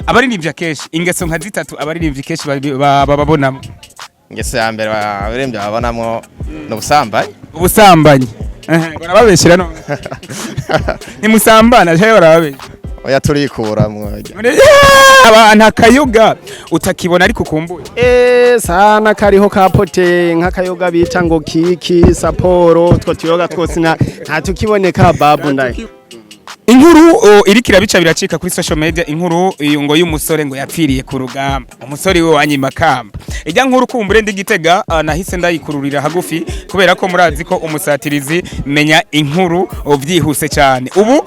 abaririmbyi akeshi ingeso nka zitatu abaririmbyi keshi bababonamo. Ingeso ya mbere abaririmbyi babonamo ubusambanyi barababeshera no ni musambana cyaye barababeshya oya turikuramwo abantu akayoga utakibona ariko kumbuye sana kariho kapote nk'akayoga bita ngo kiki saporo utwo tuyoga twose nta tukiboneka babu ndaye. Inkuru irikira bica biracika kuri social media, inkuru ngo y'umusore ngo yapfiriye ku rugamba, umusore we wanyi Makamba. Ijya nkuru kumbure ndi Gitega nahise ndayikururira hagufi kubera ko murazi ko umusatirizi menya inkuru byihuse cyane. Ubu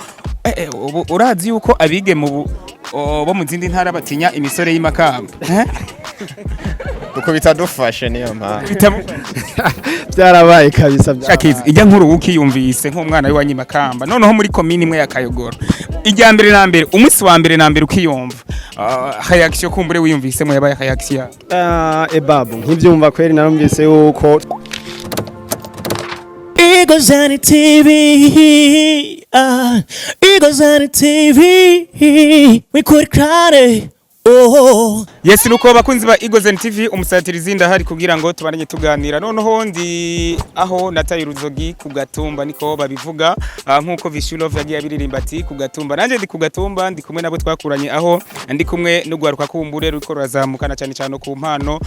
urazi yuko abige mu bo mu zindi ntara batinya imisore y'Imakamba uko bitadufashe niyo byarabaye kabisa. Shakizi ijya nkuru ukiyumvise nk'umwana w'wanyi Makamba noneho muri komini imwe ya Kayogoro, ijya mbere na mbere umunsi wa mbere na mbere ukiyumva hayakisho kumbure wiyumvise mu yabaye hayakisya ebabu nkibyumva kweri narumvise yuko Igozani TV, Igozani TV, wikurikirane. Yes nuko bakunzi ba Igozani TV umusatirizi ndahari kugira ngo tubaranye tuganira. Noneho ndi aho nataye uruzogi ku Gatumba niko babivuga nkuko Vishulov yagiye abiririmba ati ku Gatumba. Nanje ndi ku Gatumba ndi kumwe nabo twakuranye aho ndi kumwe no gwaruka kumbure ruko razamukana cyane cyane ku mpano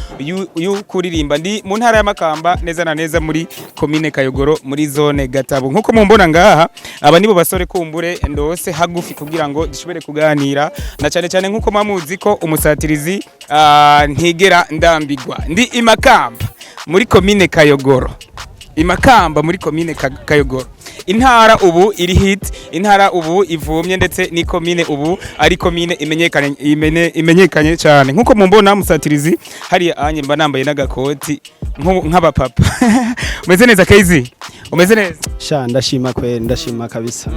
y'ukuririmba. Ndi mu ntara ya Makamba neza na neza muri commune Kayogoro muri zone Gatabo. Nkuko mumbona ngaha aba nibo basore kumbure ndose hagufi kugira ngo dushobore kuganira na cyane cyane nkuko mamuzi ko umusatirizi ntigera ndambigwa. Ndi Imakamba muri commune Kayogoro, Imakamba muri commune Kayogoro. Intara ubu iri hit, intara ubu ivumye ndetse ni commune ubu ari commune imenyekanye cyane. Nkuko mumbona musatirizi hari anye mba nambaye n'agakoti nk'abapapa. Umeze neza Kaizi? Umeze neza? Sha ndashima kweri, ndashima kabisa.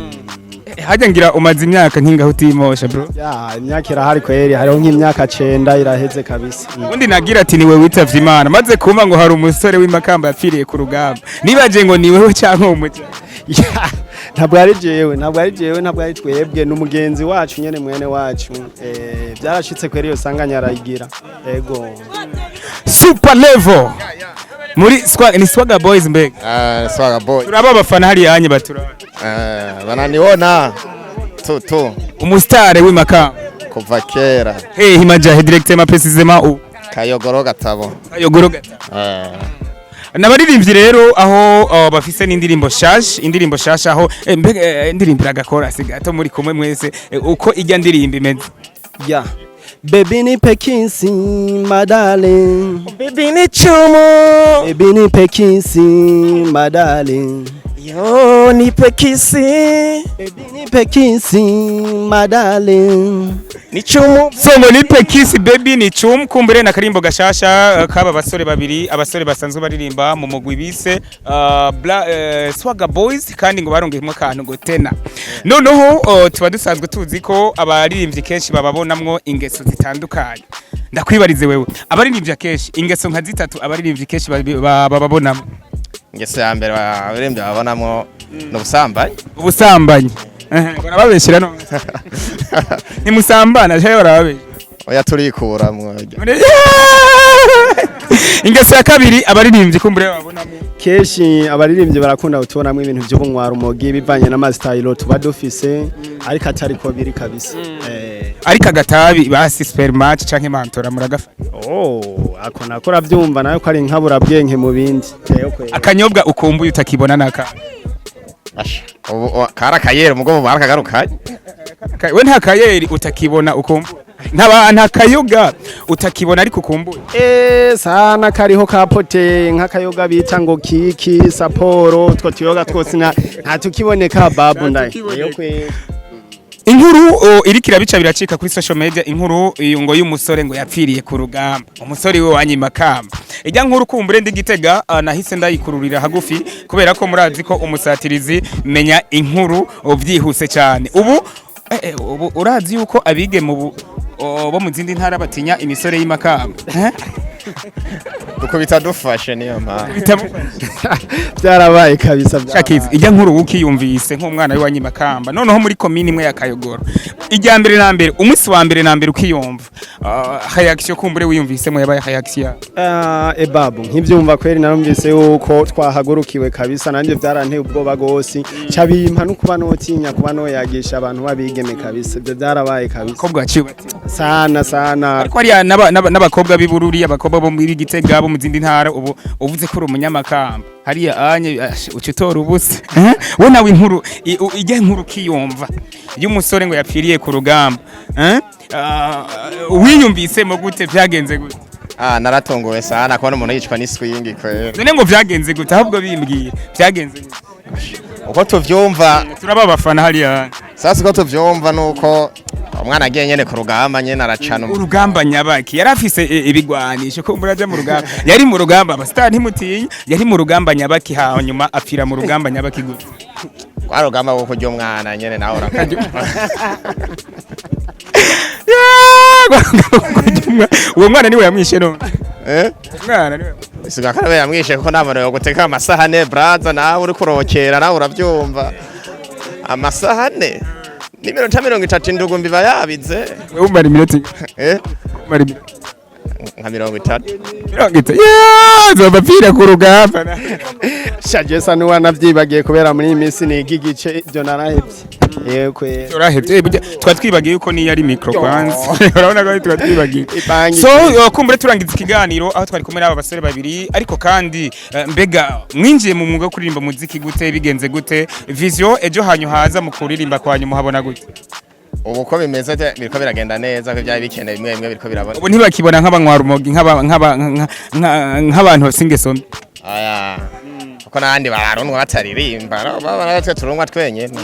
Hajya ngira umaze imyaka nkinga utimosha bro. Ya imyaka irahari kweri, hariho nk'imyaka 9 iraheze kabisa. Undi nagira ati niwe witavye Imana maze kumva ngo hari umusore w'Imakamba yapfiriye ku rugamba. Nibaje ngo niwewe cyangwa umuje. Ntabwo ari jewe, ntabwo ari twebwe n'umugenzi wacu nyene mwene wacu. Byarashitse kweri yo sanganya arayigira. Ego. Super level. Muri ni Swaga Boys mbega. Swaga Boys. Turaba abafana hari yanye batura. Bananiona. Tu. Umustare w'Imakamba. Kuva kera. Himajahe directeur precisement Kayogoro Gatabo. Kayogoro Gatabo. Nabaririmbyi rero aho bafise n'indirimbo shasha aho mbega indirimbo agakora sigato muri kumwe mwese uko ijya ndirimbo imeze. Yeah. Baby ni pekinsi my darling, Baby ni chumo, baby ni pekinsi my darling, yo ni pekisi, baby ni pekinsi my darling, ni chumo. Songo ni pekisi baby ni chum kumbure na karimbo gashasha kaba basore babiri abasore basanzwe baririmba mu mugwi bise Swaga Boys kandi ngo barongeyemo kantu ngo tena. Noneho tuba dusanzwe tuzi ko abaririmbyi kenshi bababonamwo ingeso zitandukanye. Ndakwibarize wewe abaririmbyi akeshi ingeso nka zitatu abaririmbyi kenshi bababonamo. Ingeso ya mbere abaririmbyi babonamo ubusambanyi barababeshera no ni musambana cyaye barababeshya oya turikuramwo. Ingeso ya kabiri abaririmbyi kumbure babonamo keshi abaririmbyi barakunda gutubonamo ibintu byo kunywara umogi bivanye n'amastyle tuba dufise ariko atari ko biri kabisa. Ariko agatabi basi supermatch canke mantora muragafa. Ako nakora byumva nayo ko ari nkabura bwenge mu bindi. Akanyobwa ukumbuye utakibona naka. Ubu kara kayeri mugo barakagaruka. We nta kayeri utakibona ukumbuye. Nta kayoga utakibona ariko ukumbuye. Sana kariho kapote nk'akayoga bita ngo kiki saporo utwo tuyoga twose nta tukiboneka babu ndaye. Inkuru irikira bica biracika kuri social media, inkuru ngo y'umusore ngo yapfiriye ku rugamba, umusore we wanyi Makamba. Ijya nkuru kumbure ndi Gitega nahise ndayikururira hagufi kubera ko murazi ko umusatirizi menya inkuru byihuse cyane. Ubu urazi yuko abige mu bo mu zindi ntara batinya imisore y'Imakamba. dukubita dufashe niyo mpamvu byarabaye kabisa Shakizi ijya nkuru ukiyumvise nk'umwana w'iwanyi Makamba noneho muri komini imwe ya Kayogoro ijya mbere na mbere umunsi wa mbere na mbere ukiyumva reaction kumbure wiyumvisemo yabaye reaction ebabu nkivyumva kweri narumvise yuko twahagurukiwe kabisa nanje byaranteye ubwoba gose cabimpa no kuba notinya kuba no yagisha abantu babigeme kabisa byo byarabaye kabisa ko bwaciwe sana ariko ari n'abakobwa b'ibururi abakobwa bo muri Gitega bo mu zindi ntara ubu uvuze ko uri umunyamakamba hariya anye ucutora ubuse wo nawe inkuru ijya inkuru kiyumva y'umusore ngo yapfiriye ku rugamba wiyumvisemo gute byagenze gute naratongowe sana kubona umuntu yicwa n'iswingi kwera none ngo byagenze gute ahubwo bimbwiye byagenze gute uko tuvyumva turaba abafana hariya sasa uko tuvyumva nuko umwana agiye nyene ku rugamba nyene aracana urugamba nyabaki yari afise ibigwanisho ko muraje mu rugamba yari mu rugamba abastar ntimutinya yari mu rugamba nyabaki hanyuma apfira mu rugamba nyabaki gute kwa rugamba wo kurya umwana nyene nawe urakajya uwo mwana niwe yamwishe none mwana niwe Isuga karabe yamwishe kuko namara yo guteka amasahane braza nawe uri kurokera nawe uravyumva amasahane ni minota 30 indugu mbiva yabize wewe umara iminota umara nka 30 zobapfira ku rugamba shagesa ni wanavyibagiye kubera muri iminsi ni igigice byo narahevye yekwe urahevye twatwibagiye yuko ni yari micro kwanza urabona ko twatwibagiye so kumbure turangiza ikiganiro aho twari kumwe n'aba basore babiri ariko kandi mbega mwinjiye mu mwuga wo kuririmba muziki gute bigenze gute vision ejo hanyu haza mu kuririmba kwanyu muhabona gute ubu ko bimeze biriko biragenda neza ko byari bikeneye imwe biriko birabona ubu ntibakibona nk'abanywa rumogi nk'abantu basingeso aya uko nandi bararunwa bataririmba baratwe turunwa twenyene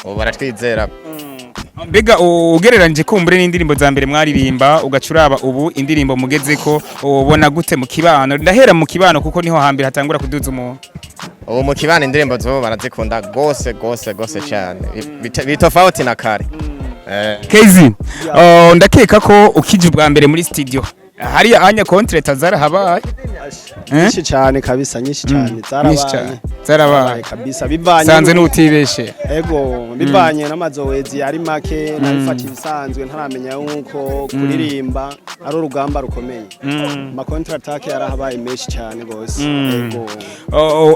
ubu baratwizera mbega ugereranje kumbure n'indirimbo za mbere mwaririmba ugacuraba ubu indirimbo mugeze ko ubona gute mu kibano ndahera mu kibano kuko niho hambere hatangura kuduza umuntu ubu mu kibano indirimbo zo barazikunda gose cyane bitofauti na kare Kezi ndakeka ko ukije bwa mbere muri studio hari anya contract azara habaye nyinshi cyane kabisa nyinshi cyane zarabaye kabisa bivanye sanze n'utibeshe ego bivanye n'amazowezi ari make nabifata ibisanzwe ntaramenya yuko kuririmba ari urugamba rukomeye ma contract yarahabaye menshi cyane gose ego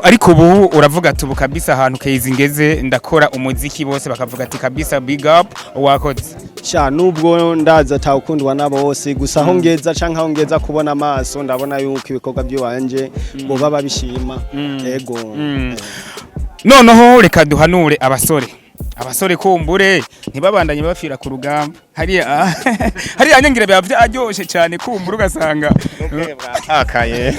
ariko ubu uravuga ati ubu kabisa ahantu Kezi ngeze ndakora umuziki bose bakavuga ati kabisa big up wakoze sha nubwo ndaza tawukundwa nabo bose gusa aho ngeza canka aho ngeza kubona amaso ndabona yuko ibikorwa by'wanje bo baba bishima ego noneho reka duhanure abasore kumbure ntibabandanye bafira ku rugamba hari anyangira byaryoshe cyane kumbura ugasanga akaye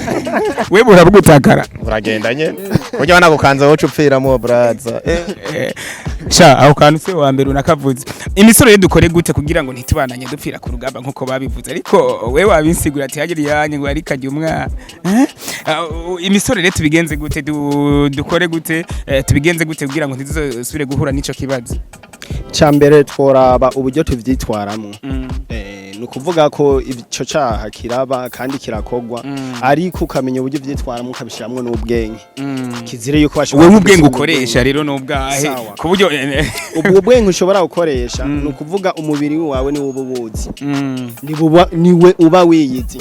we burabugutakara buragenda nyene ujya bana gukanza wo cupfira mu braza sha aho kantu se wa mbere unakavuze imisoro ye dukore gute kugira ngo ntitubandanye dupfira ku rugamba nkuko babivuze ariko we wabinsigura ati hagiri yanye ngo ari kajya umwana imisoro rero tubigenze gute dukore gute tubigenze gute kugira ngo ntizosubire guhura n'ico kibazo cyambere tworaba uburyo tuvyitwaramo nukuvuga ko ico caha kiraba kandi kirakogwa ariko ukamenya uburyo vyitwaramo ukabishiramwe n'ubwenge kizire yuko wewe ubwenge ukoresha rero n'ubwahe ku buryo ubwo bwenge ushobora gukoresha nukuvuga umubiri wawe ni ububuzi niwe uba wiyizi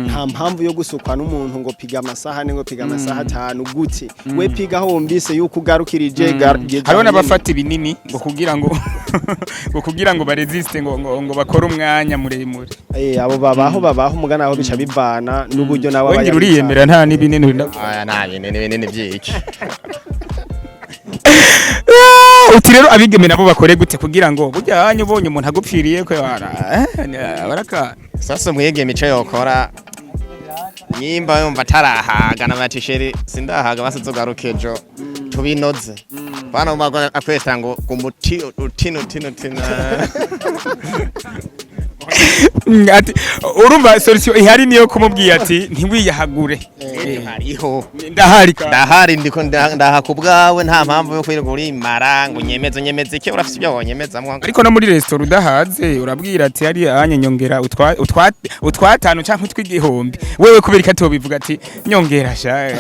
nta mpamvu yo gusukwa n'umuntu ngo piga amasaha ngo piga amasaha 5 gute we piga ho umbise yuko ugarukirije hariho n'abafata ibinini ngo kugira ngo baresiste ngo bakore umwanya muremure abo babaho umugana aho bica bivana n'uburyo nawe abaye uriyemera nta n'ibinini nta binini byiki uti rero abigeme nabo bakore gute kugira ngo burya hanyu ubonye umuntu agupfiriye ko baraka sasa mwege mico yokora nyimba yumva tarahaga n'amatisheri sindahaga basizogarukejo tubinoze bana umagwa akwesta ngo umuti utino ati urumva solution ihari niyo kumubwiye ati ntiwiyahagure hariho ndahari ndiko ndaha kubwawe nta mpamvu yo kwirirwa urimara ngo nyemeze iki urafite ibyo wonyemezamwo ariko no muri restaurant udahaze urabwira ati hari anyanyongera utwatanu canke utw'igihumbi wewe kubera ikati bivuga ati nyongera sha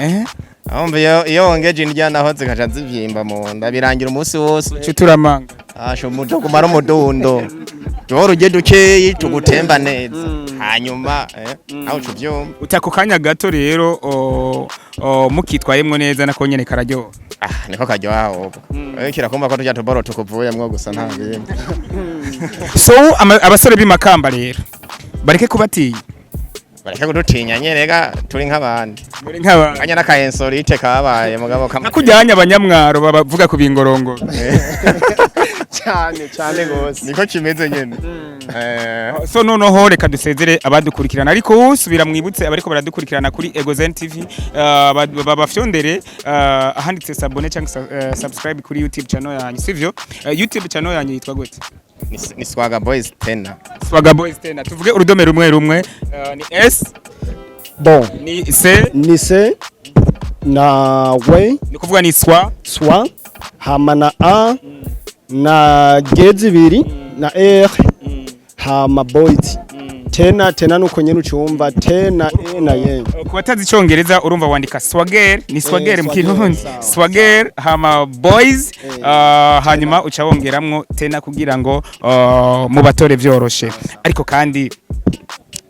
ahombe iyo wongeje indya naho zikaja zivyimba mu nda birangira umunsi wose cuturamanga asho muto kumara umudundo Joro uje dukeyi tugutemba neza hanyuma aho tuvyumva utako kanya gato rero mukitwayemwo neza nako nyene kararyo niko karyo aho kirakumva ko tujya tuboro tukuvuyemwo gusa nta bindi so abasore b'imakamba rero bareke kubatinya bareke kudutinya nyerega turi nk'abandi muri nk'abandi kanya n'akayensorite kabaye mugabo nakujyanye abanyamwaro bavuga ku bingorongo cyane gose niko kimeze nyene so noneho reka dusezere abadukurikirana ariko usubira mwibutse abariko baradukurikirana kuri Egozen TV babafyondere ahanditse sabone cyangwa subscribe kuri YouTube channel yanyu sivyo YouTube channel yanyu yitwa gute ni Swaga Boys 10 Swaga Boys 10 tuvuge urudome rumwe ni S bon ni C na we ni kuvuga ni swa hama na A na G2 na R hama boys tena nuko nyene ucumva tena E na Y kubatazi icongereza urumva wandika swagger ni swagger mu kirundi swagger hama boys hanyuma ucawongeramwo tena kugira ngo mu batore vyoroshe ariko kandi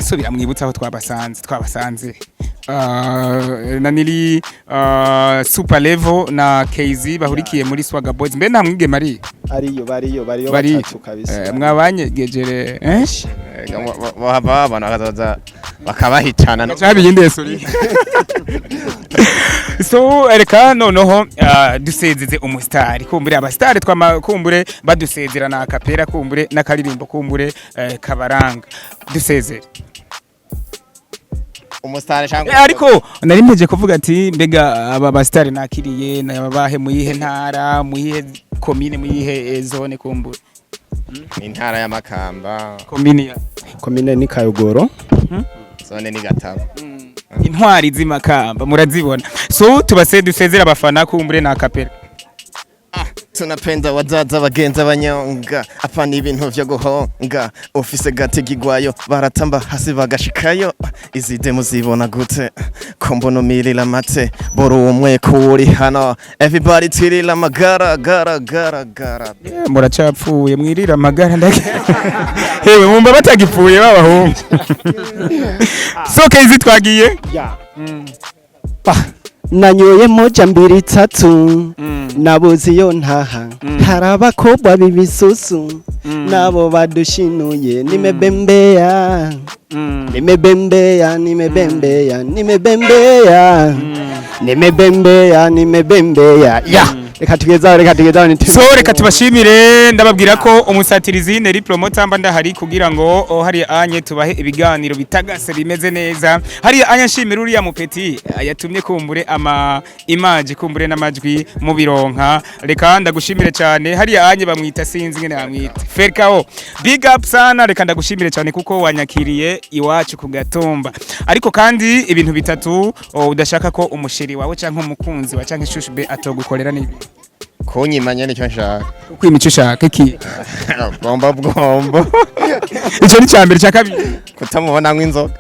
subira mwibutsa aho twabasanze nanili super level na KZ bahurikiye muri Swaga Boys mbe nta mwige mari ariyo batatu kabisa mwabanyegejere bahava bakazaza bakabahitana cyabiyinde suri so ereka noneho dusezeze umustar kumbure abastar kumbure badusezera na akapera kumbure nakaririmbo kumbure kabaranga dusezere umustare cyangwa ariko nari mpeje kuvuga ati mbega aba bastari nakiriye nabahe muyihe ntara muyihe commune muyihe zone kumbure intara ya Makamba commune ni Kayogoro zone ni Gatabo intwari z'imakamba murazibona so tubase dusezera abafana kumbure na akapera tunapenda wazaza bagenza abanyonga apana ibintu vyo guhonga office gategigwayo baratamba hasi bagashikayo izide muzibona gute kombono milila mate boro umwe kuri hano everybody tirila magara gara muracapfuye mwirira amagara ndake hewe mumba batagipfuye babahungu so KZ twagiye nanyoye moja mbiri tatu nabuze iyo ntaha hari abakobwa b'ibisusu nabo badushinuye nimebembea reka tugeza so reka tubashimire ndababwira ko umusatirizi Neri promoter mba ndahari kugira ngo hari anye tubahe ibiganiro bitagase bimeze neza hari anye nshimira uriya mupeti yatumye kumbure ama image kumbure n'amajwi mu bironka reka ndagushimire cyane hari anye bamwita sinzi ngene bamwita Ferkao big up sana reka ndagushimire cyane kuko wanyakiriye iwacu ku Gatumba ariko kandi ibintu bitatu udashaka ko umusheri wawe canke umukunzi wa canke shushbe atogukorera nibi kunyimanya nicyo nshaka kwimico shaka iki bomba ico ni cyambere cya kabiri kutamubona nk'inzoga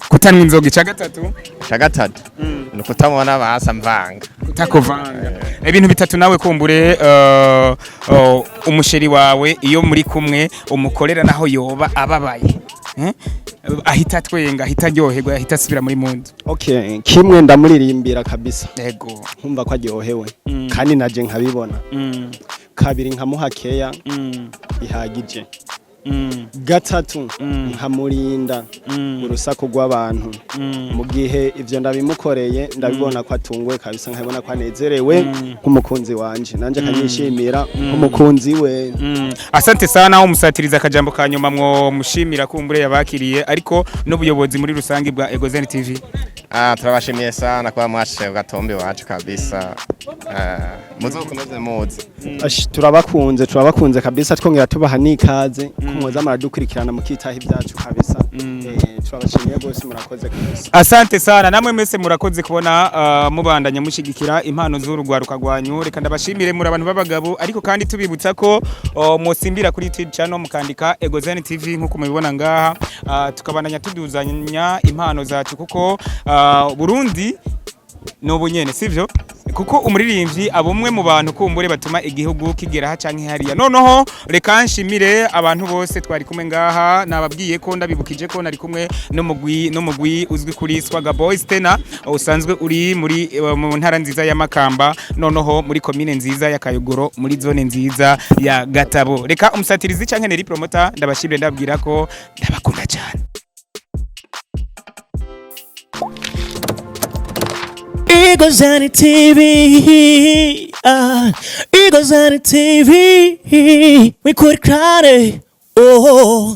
kutanwa inzoga cya gatatu ni kutamubona basa mvanga kutakuvanga ibintu bitatu nawe kumbure umusheri wawe iyo muri kumwe umukorera naho yoba ababaye ahita twenga ahita ryoherwa ahita asubira muri mundu okay kimwe ndamuririmbira kabisa yego nkumva ko aryohewe kandi naje nkabibona kabiri nkamuhakeya ihagije gatatu nkamurinda urusaku rw'abantu mu gihe ivyo ndabimukoreye ndabibona ko atunguwe kabisa nkabona ko anezerewe nk'umukunzi wanje nanje akanyishimira nk'umukunzi we asante sana umusatiriza akajambo kanyuma mwo mushimira kumbure yabakiriye ariko n'ubuyobozi muri rusangi bwa Egozen TV turabashimiye sana kwa mwashe ugatombe wacu kabisa. Muzokomeze muzi. Turabakunze kabisa twongera tubaha nikaze kumwoza maradukurikirana mukitaho ibyacu kabisa. Turabashimiye bose murakoze kabisa. Asante sana namwe mwese murakoze kubona mubandanya mushigikira impano z'urugwaruka rwanyu. Reka ndabashimire muri abantu b'abagabo ariko kandi tubibutsa ko mosimbira kuri YouTube channel mukandika Egozen TV nkuko mubibona ngaha tukabandanya tuduzanya impano zacu kuko Burundi no nyene sivyo kuko umuririmbyi abumwe mu bantu kumbure batuma igihugu kigera ha canke hariya. Noneho reka nshimire abantu bose twari kumwe ngaha nababwiye ko ndabibukije ko nari kumwe no mugwi uzwi kuri Swaga Boys tena usanzwe uri muri mu ntara nziza ya Makamba, noneho muri commune nziza ya Kayogoro, muri zone nziza ya Gatabo. Reka umusatirizi canke neri promoter ndabashimire ndabwira ko ndabakunda cyane. Egozen TV, Egozen TV, we could cry, oh.